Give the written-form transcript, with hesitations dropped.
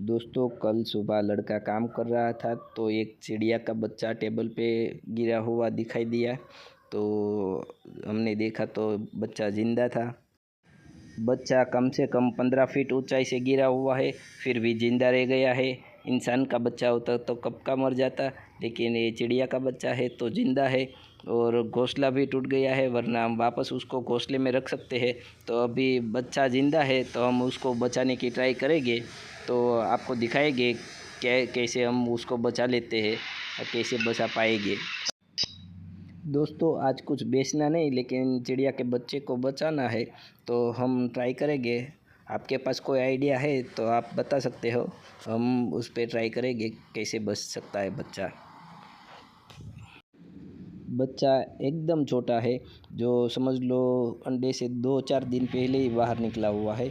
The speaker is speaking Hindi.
दोस्तों कल सुबह लड़का काम कर रहा था तो एक चिड़िया का बच्चा टेबल पे गिरा हुआ दिखाई दिया। तो हमने देखा तो बच्चा जिंदा था। बच्चा कम से कम 15 फीट ऊंचाई से गिरा हुआ है, फिर भी जिंदा रह गया है। इंसान का बच्चा होता तो कब का मर जाता, लेकिन ये चिड़िया का बच्चा है तो जिंदा है। और घोंसला भी टूट गया है, वरना हम वापस उसको घोंसले में रख सकते हैं। तो अभी बच्चा जिंदा है तो हम उसको बचाने की ट्राई करेंगे। तो आपको दिखाएंगे कैसे हम उसको बचा लेते हैं और कैसे बचा पाएंगे। दोस्तों आज कुछ बेचना नहीं, लेकिन चिड़िया के बच्चे को बचाना है, तो हम ट्राई करेंगे। आपके पास कोई आइडिया है तो आप बता सकते हो, हम उस पर ट्राई करेंगे कैसे बच सकता है बच्चा। बच्चा एकदम छोटा है, जो समझ लो अंडे से 2-4 दिन पहले ही बाहर निकला हुआ है।